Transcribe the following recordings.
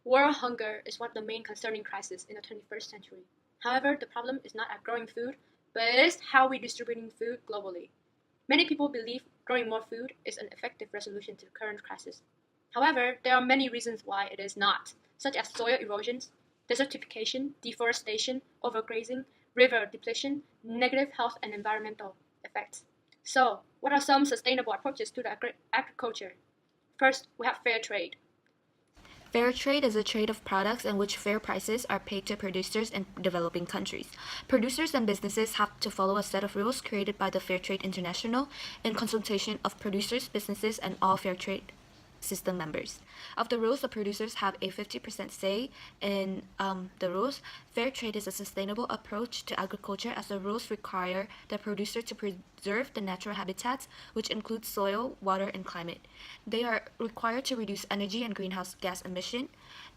World hunger is one of the main concerning crises in the 21st century. However, the problem is not at growing food, but it is how we distributing food globally. Many people believe growing more food is an effective resolution to the current crisis. However, there are many reasons why it is not, such as soil erosions, desertification, deforestation, overgrazing, river depletion, negative health and environmental effects. So, what are some sustainable approaches to the agriculture? First, we have fair trade. Fair trade is a trade of products in which fair prices are paid to producers in developing countries. Producers and businesses have to follow a set of rules created by the Fair Trade International in consultation of producers, businesses, and all fair trade system members. Of the rules, the producers have a 50% say in the rules. Fair trade is a sustainable approach to agriculture as the rules require the producer to preserve the natural habitats, which include soil, water, and climate. They are required to reduce energy and greenhouse gas emission.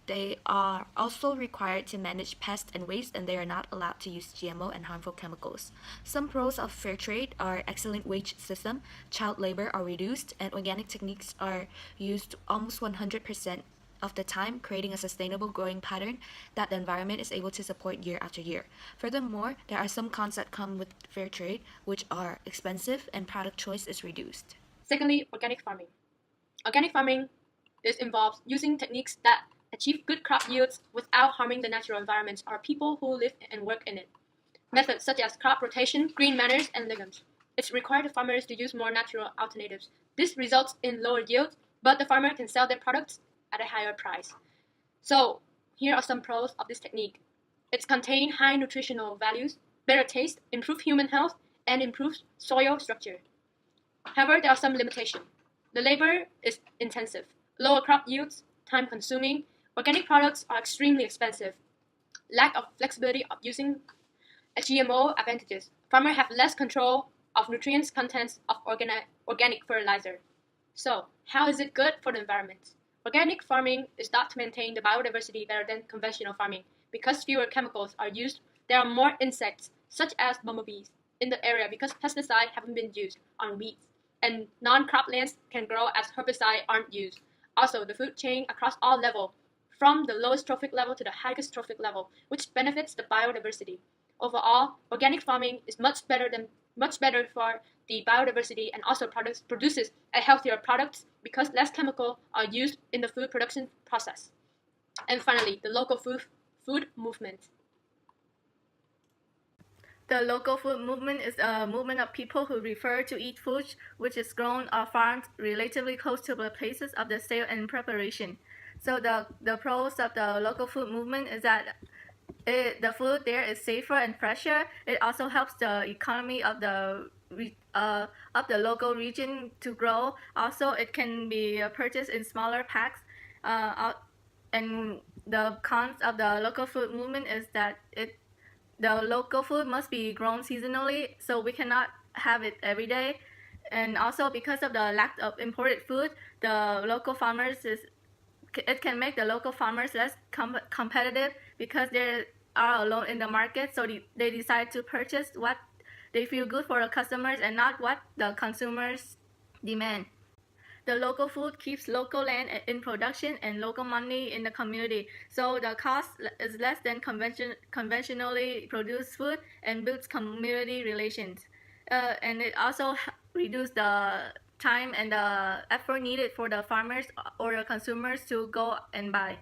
They are also required to manage pests and waste, and they are not allowed to use GMO and harmful chemicals. Some pros of fair trade are excellent wage system, child labor are reduced, and organic techniques are used almost 100% of the time, creating a sustainable growing pattern that the environment is able to support year after year. Furthermore, there are some cons that come with fair trade, which are expensive and product choice is reduced. Secondly, organic farming. Organic farming involves using techniques that achieve good crop yields without harming the natural environment or people who live and work in it. Methods such as crop rotation, green manners, and legumes. It's required farmers to use more natural alternatives. This results in lower yields, but the farmer can sell their products at a higher price. So, here are some pros of this technique. It contains high nutritional values, better taste, improved human health, and improved soil structure. However, there are some limitations. The labor is intensive, lower crop yields, time consuming, organic products are extremely expensive, lack of flexibility of using GMO advantages. Farmers have less control of nutrients contents of organic fertilizer. So, how is it good for the environment? Organic farming is thought to maintain the biodiversity better than conventional farming. Because fewer chemicals are used, there are more insects, such as bumblebees, in the area because pesticides haven't been used on weeds, and non-croplands can grow as herbicides aren't used. Also, the food chain across all levels, from the lowest trophic level to the highest trophic level, which benefits the biodiversity. Overall, organic farming is much better for the biodiversity and also produces a healthier products because less chemical are used in the food production process. And finally, the local food movement. The local food movement is a movement of people who prefer to eat food which is grown or farmed relatively close to the places of the sale and preparation. So the pros of the local food movement is that the food there is safer and fresher. It also helps the economy of the local region to grow. Also, it can be purchased in smaller packs. And the cons of the local food movement is that the local food must be grown seasonally, so we cannot have it every day. And also, because of the lack of imported food, it can make the local farmers less competitive because they are alone in the market, so they decide to purchase what they feel good for the customers and not what the consumers demand. The local food keeps local land in production and local money in the community, so the cost is less than conventionally produced food and builds community relations. And it also reduces the time and the effort needed for the farmers or the consumers to go and buy.